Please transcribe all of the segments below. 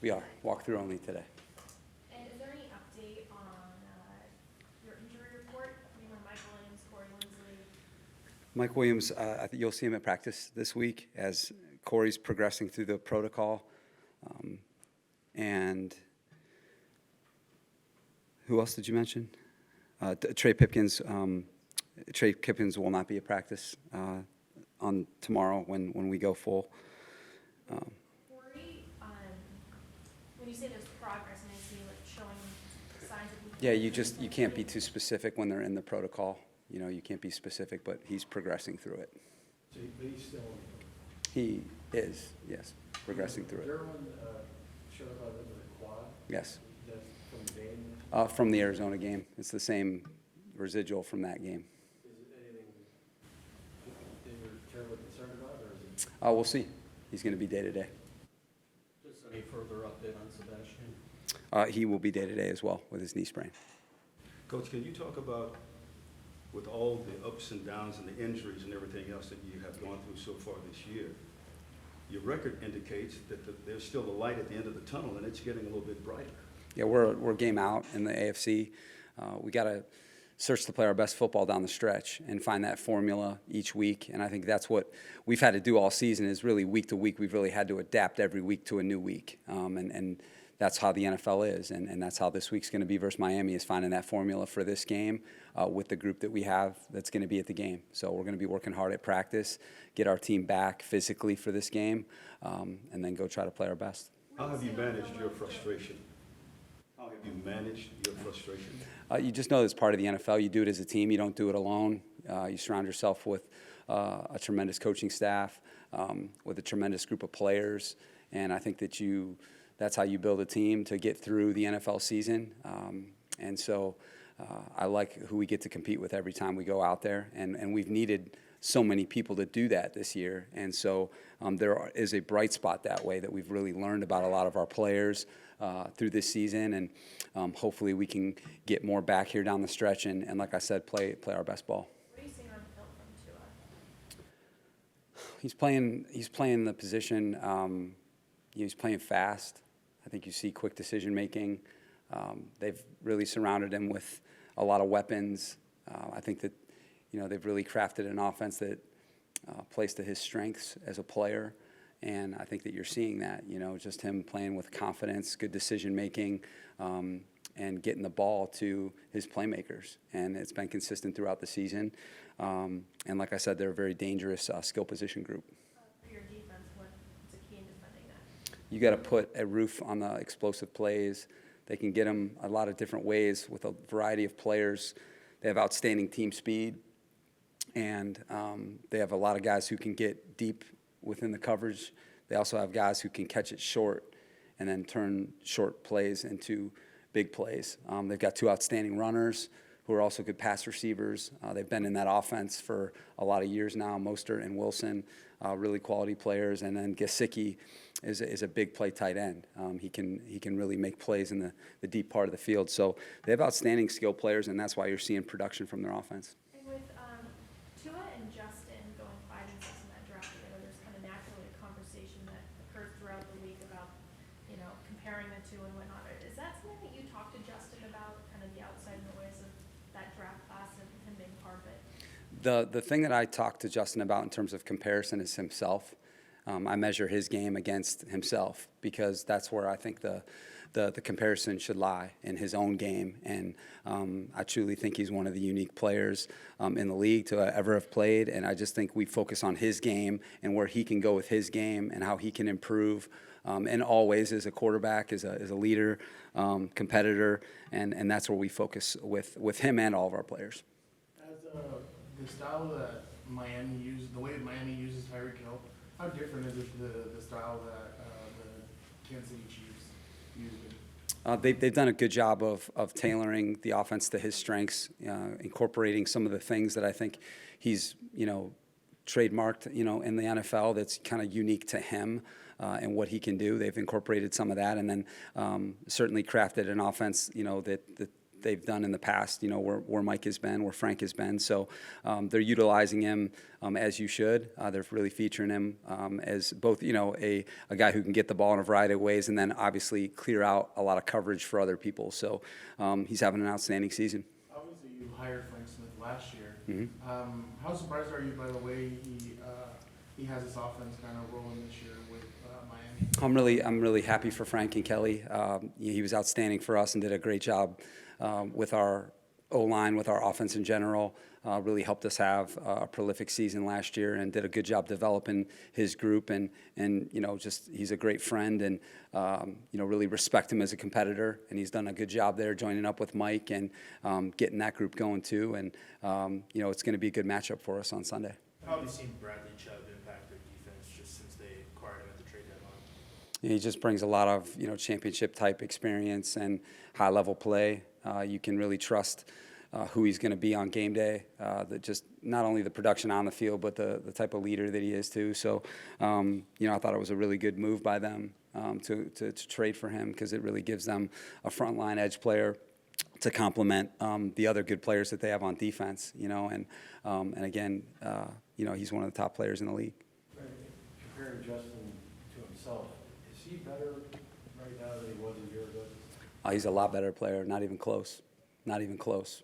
We are. Walkthrough only today. And is there any update on your injury report? Mike Williams, Corey Linsley? Mike Williams, I think you'll see him at practice this week as Corey's progressing through the protocol. And who else did you mention? Trey Pipkins. Trey Pipkins will not be at practice on tomorrow when we go full. Corey, when you say there's progress, and I see showing signs of Yeah, you can't be too specific when they're in the protocol. You can't be specific, but he's progressing through it. So he's still. He is, yes, progressing through it. Derwin showed up with a quad. Yes. That's from the game. From the Arizona game. It's the same residual from that game. Is it anything that you're terribly concerned about, or is it? We'll see. He's going to be day-to-day. Just any further update on Sebastian? He will be day-to-day as well with his knee sprain. Coach, can you talk about, with all the ups and downs and the injuries and everything else that you have gone through so far this year, your record indicates that there's still a light at the end of the tunnel, and it's getting a little bit brighter. Yeah, we're game out in the AFC. We got to search to play our best football down the stretch and find that formula each week. And I think that's what we've had to do all season is really week to week. We've really had to adapt every week to a new week. And that's how the NFL is. And that's how this week's going to be versus Miami is finding that formula for this game with the group that we have that's going to be at the game. So we're going to be working hard at practice, get our team back physically for this game, and then go try to play our best. How have you managed your frustration? How have you managed your frustration? You just know it's part of the NFL. You do it as a team. You don't do it alone. You surround yourself with a tremendous coaching staff, with a tremendous group of players, and I think that's how you build a team to get through the NFL season. And so I like who we get to compete with every time we go out there, and we've needed so many people to do that this year. And so there is a bright spot that way that we've really learned about a lot of our players through this season, and hopefully we can get more back here down the stretch and like I said, play our best ball. What are you seeing on the field from Tua? He's playing the position. He's playing fast. I think you see quick decision making. They've really surrounded him with a lot of weapons. I think that they've really crafted an offense that plays to his strengths as a player. And I think that you're seeing that, just him playing with confidence, good decision-making, and getting the ball to his playmakers. And it's been consistent throughout the season. And like I said, they're a very dangerous skill position group. For your defense, what's a key in defending that? You got to put a roof on the explosive plays. They can get them a lot of different ways with a variety of players. They have outstanding team speed. And they have a lot of guys who can get deep within the coverage. They also have guys who can catch it short and then turn short plays into big plays. They've got two outstanding runners who are also good pass receivers. They've been in that offense for a lot of years now, Mostert and Wilson, really quality players. And then Gesicki is a big play tight end. He can really make plays in the deep part of the field. So they have outstanding skill players, and that's why you're seeing production from their offense. And with Tua and Justin going 5 and 6 in that draft together, there's kind of naturally a conversation that occurs throughout the week about, comparing the two and whatnot. Is that something that you talk to Justin about, kind of the outside noise of that draft class and him being part of it? The thing that I talk to Justin about in terms of comparison is himself. I measure his game against himself because that's where I think the comparison should lie in his own game. And I truly think he's one of the unique players in the league to ever have played. And I just think we focus on his game and where he can go with his game and how he can improve in all ways as a quarterback, as a leader, competitor. And that's where we focus with him and all of our players. As the style that Miami uses, the way Miami uses Tyreek Hill, how different is it the style that the Kansas City Chiefs use? They've done a good job of tailoring the offense to his strengths, incorporating some of the things that I think he's trademarked in the NFL that's kind of unique to him and what he can do. They've incorporated some of that, and then certainly crafted an offense that they've done in the past, where Mike has been, where Frank has been. So they're utilizing him as you should. They're really featuring him as both, a guy who can get the ball in a variety of ways and then obviously clear out a lot of coverage for other people. So he's having an outstanding season. Obviously, you hired Frank Smith last year. Mm-hmm. How surprised are you by the way he has this offense kind of rolling this year with Miami? I'm really happy for Frank and Kelly. He was outstanding for us and did a great job with our O-line, with our offense in general. Really helped us have a prolific season last year and did a good job developing his group and just he's a great friend and really respect him as a competitor, and he's done a good job there joining up with Mike and getting that group going too, and it's going to be a good matchup for us on Sunday. How have you seen Bradley Chubb impact their defense just since they acquired him at the trade deadline? He just brings a lot of championship type experience and high level play. You can really trust who he's going to be on game day. That just not only the production on the field, but the type of leader that he is too. So I thought it was a really good move by them to trade for him, because it really gives them a frontline edge player to complement the other good players that they have on defense. And again, he's one of the top players in the league. Comparing Justin to himself, is he better right now than he was a year ago? He's a lot better player. Not even close. Not even close.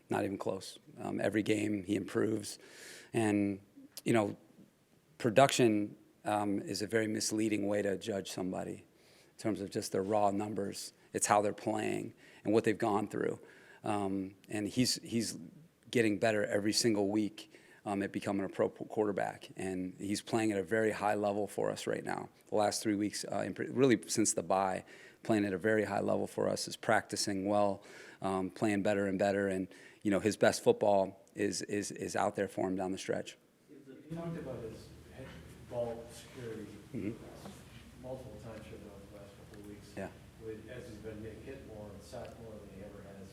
Not even close. Every game he improves, and production is a very misleading way to judge somebody in terms of just their raw numbers. It's how they're playing and what they've gone through, and he's getting better every single week at becoming a pro quarterback, and he's playing at a very high level for us right now. The last 3 weeks, really since the bye, playing at a very high level for us, is practicing well, playing better and better, and his best football is out there for him down the stretch. You talked about his head ball security multiple times here the last couple of weeks. Yeah. As he's been getting hit more and sacked more than he ever has.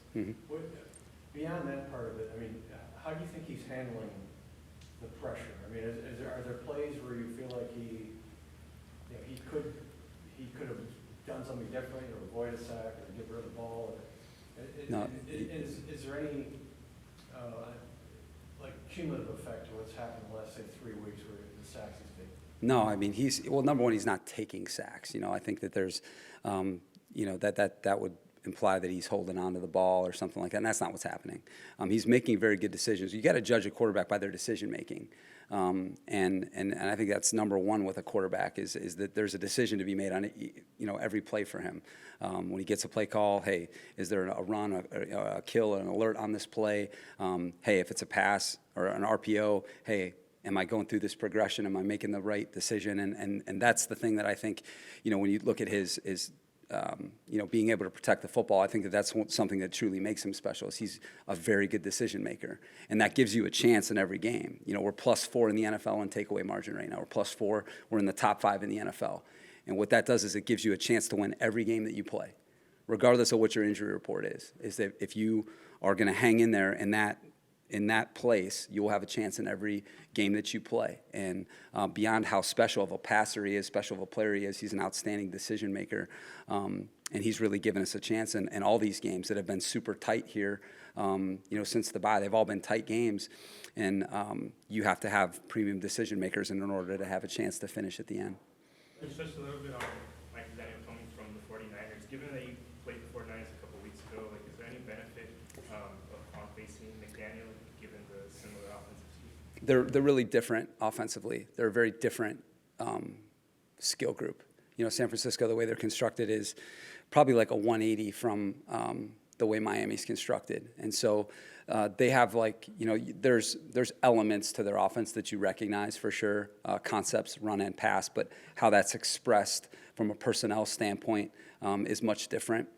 Beyond that part of it, I mean, how do you think he's handling the pressure? I mean, are there plays where you feel like he could have done something differently, or avoid a sack, or get rid of the ball? No. Is there any cumulative effect to what's happened in the last, say, 3 weeks where the sacks he's taken? No, I mean number one, he's not taking sacks. I think that there's, that would imply that he's holding on to the ball or something like that, and that's not what's happening. He's making very good decisions. You got to judge a quarterback by their decision making, and I think that's number one with a quarterback is that there's a decision to be made on every play for him. When he gets a play call, hey, is there a run, a kill, an alert on this play? Hey, if it's a pass or an RPO, hey, am I going through this progression? Am I making the right decision? And that's the thing that I think, when you look at his being able to protect the football, I think that that's something that truly makes him special. Is he's a very good decision maker, and that gives you a chance in every game. We're +4 in the NFL in takeaway margin right now. We're +4. We're in the top 5 in the NFL, and what that does is it gives you a chance to win every game that you play, regardless of what your injury report is. Is that if you are going to hang in there in that place, you will have a chance in every game that you play. And beyond how special of a passer he is, special of a player he is, he's an outstanding decision maker. And he's really given us a chance in all these games that have been super tight here, since the bye. They've all been tight games. And you have to have premium decision makers in order to have a chance to finish at the end. Just a little bit on Mike McDaniel coming from the 49ers. Given that you played the 49ers a couple weeks ago, is there any benefit on facing McDaniel given the similar offensive scheme? They're really different offensively. They're a very different skill group. San Francisco, the way they're constructed is probably like a 180 from the way Miami's constructed. And so they have there's elements to their offense that you recognize for sure, concepts, run and pass, but how that's expressed from a personnel standpoint is much different.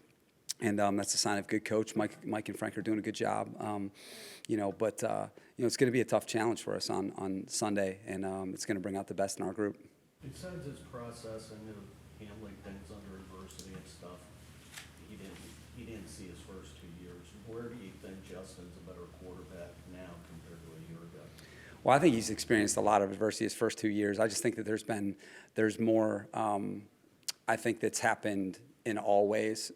And that's a sign of good coach. Mike and Frank are doing a good job. But it's going to be a tough challenge for us on Sunday, and it's going to bring out the best in our group. Besides his processing and handling things under adversity and stuff, he didn't see his first 2 years. Where do you think Justin's a better quarterback now compared to a year ago? Well, I think he's experienced a lot of adversity his first 2 years. I just think that there's more. I think that's happened in all ways.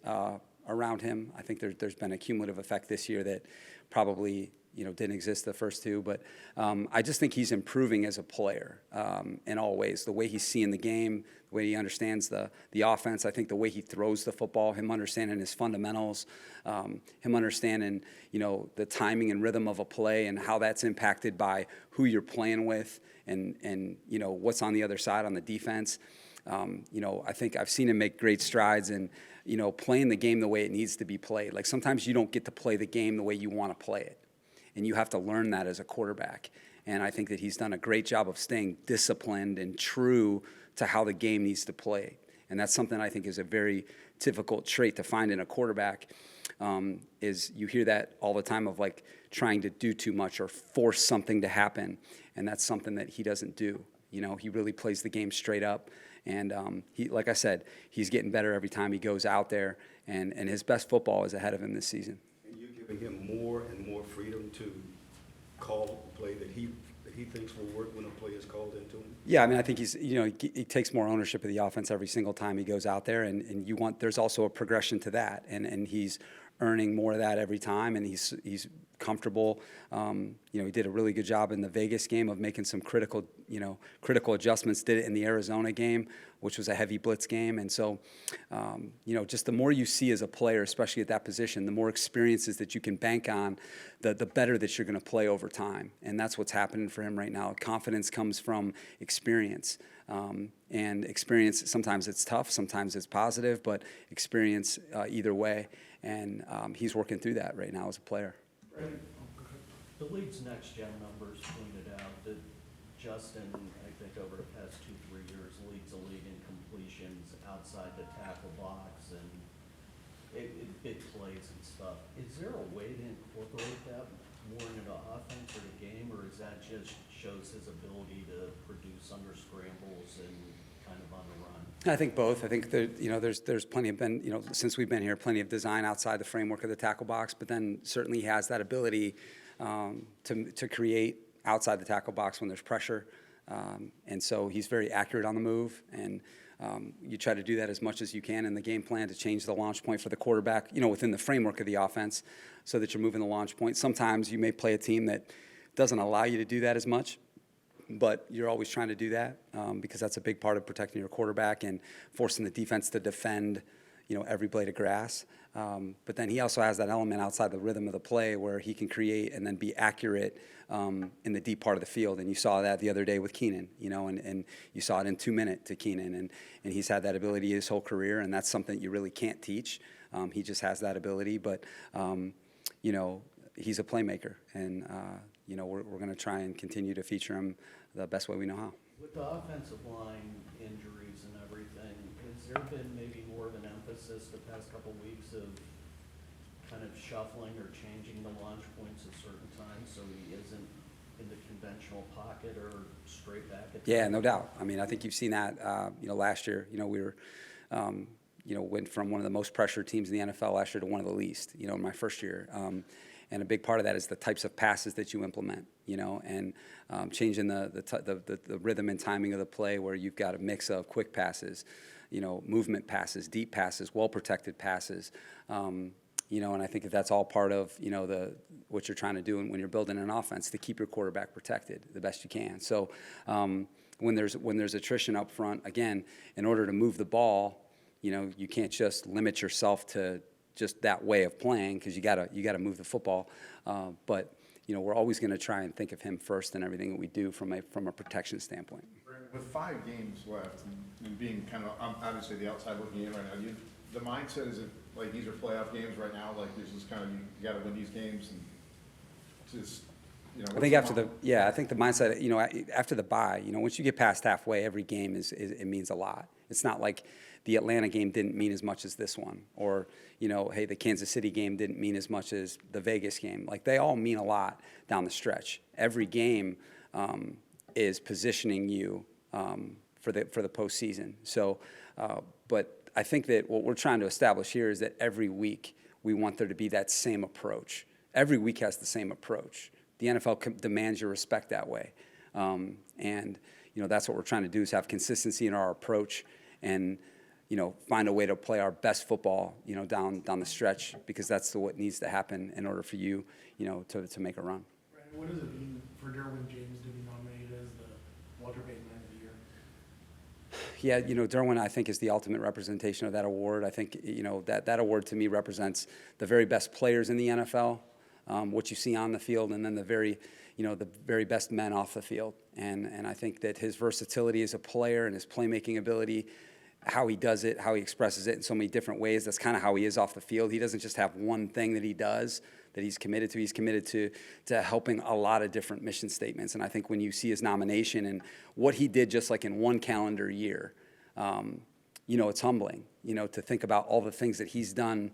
around him. I think there's been a cumulative effect this year that probably didn't exist the first two, but I just think he's improving as a player in all ways. The way he's seeing the game, the way he understands the offense. I think the way he throws the football, him understanding his fundamentals, him understanding the timing and rhythm of a play and how that's impacted by who you're playing with and what's on the other side on the defense. I think I've seen him make great strides in playing the game the way it needs to be played. Like sometimes you don't get to play the game the way you want to play it. And you have to learn that as a quarterback. And I think that he's done a great job of staying disciplined and true to how the game needs to play. And that's something I think is a very difficult trait to find in a quarterback, is you hear that all the time of like trying to do too much or force something to happen. And that's something that he doesn't do. He really plays the game straight up. And he, like I said, he's getting better every time he goes out there. And his best football is ahead of him this season. Giving him more and more freedom to call a play that he thinks will work when a play is called into him? Yeah, I mean, I think he's, he takes more ownership of the offense every single time he goes out there, and there's also a progression to that, and he's earning more of that every time, and he's comfortable. He did a really good job in the Vegas game of making some critical adjustments. Did it in the Arizona game, which was a heavy blitz game. And so, just the more you see as a player, especially at that position, the more experiences that you can bank on, the better that you're going to play over time. And that's what's happening for him right now. Confidence comes from experience. And experience, sometimes it's tough, sometimes it's positive, but experience either way. And he's working through that right now as a player. The league's next-gen numbers pointed out that Justin, I think over the past 2-3 years, leads the league in completions outside the tackle box and big plays and stuff. Is there a way to incorporate that more into the offense or the game, or is that just shows his ability to produce under scrambles and kind of on the run? I think both. I think that, there's plenty of since we've been here, plenty of design outside the framework of the tackle box, but then certainly he has that ability to create outside the tackle box when there's pressure. And so he's very accurate on the move, and you try to do that as much as you can in the game plan to change the launch point for the quarterback, within the framework of the offense so that you're moving the launch point. Sometimes you may play a team that doesn't allow you to do that as much, but you're always trying to do that because that's a big part of protecting your quarterback and forcing the defense to defend, every blade of grass. But then he also has that element outside the rhythm of the play where he can create and then be accurate in the deep part of the field. And you saw that the other day with Keenan, and you saw it in 2 minutes to Keenan. And he's had that ability his whole career, and that's something you really can't teach. He just has that ability. But, he's a playmaker, and, we're going to try and continue to feature him the best way we know how. With the offensive line injuries and everything, has there been maybe more of an emphasis the past couple weeks of kind of shuffling or changing the launch points at certain times so he isn't in the conventional pocket or straight back at Yeah, no doubt. I mean, I think you've seen that, last year, we were, went from one of the most pressured teams in the NFL last year to one of the least, in my first year. And a big part of that is the types of passes that you implement, and changing the rhythm and timing of the play where you've got a mix of quick passes, movement passes, deep passes, well-protected passes. And I think that's all part of, what you're trying to do when you're building an offense to keep your quarterback protected the best you can. So when there's attrition up front, again, in order to move the ball, you can't just limit yourself to just that way of playing because you gotta move the football. But we're always going to try and think of him first in everything that we do from a protection standpoint. With 5 games left and being kind of obviously the outside looking in right now, the mindset is like these are playoff games right now. Like this is kind of you got to win these games and just I think after the mindset, after the bye, once you get past halfway, every game it means a lot. It's not like the Atlanta game didn't mean as much as this one, or hey, the Kansas City game didn't mean as much as the Vegas game. Like they all mean a lot down the stretch. Every game is positioning you for the postseason. So, but I think that what we're trying to establish here is that every week we want there to be that same approach. Every week has the same approach. The NFL demands your respect that way. And, that's what we're trying to do is have consistency in our approach. And, find a way to play our best football, down the stretch, because that's what needs to happen in order for you, to make a run. Brandon, what does it mean for Derwin James to be nominated as the Walter Payton Man of the Year? Yeah, Derwin, I think, is the ultimate representation of that award. I think, that award to me represents the very best players in the NFL, what you see on the field, and then the very best men off the field. And I think that his versatility as a player and his playmaking ability, how he does it, how he expresses it in so many different ways, that's kind of how he is off the field. He doesn't just have one thing that he does that he's committed to. He's committed to helping a lot of different mission statements. And I think when you see his nomination and what he did just like in one calendar year, it's humbling, to think about all the things that he's done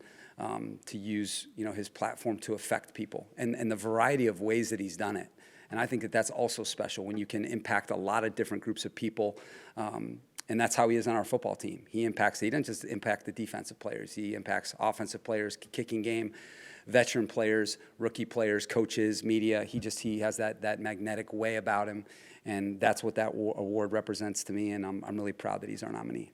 to use, his platform to affect people and the variety of ways that he's done it. And I think that that's also special when you can impact a lot of different groups of people. And that's how he is on our football team. He doesn't just impact the defensive players. He impacts offensive players, kicking game, veteran players, rookie players, coaches, media. He has that magnetic way about him. And that's what that award represents to me. And I'm really proud that he's our nominee.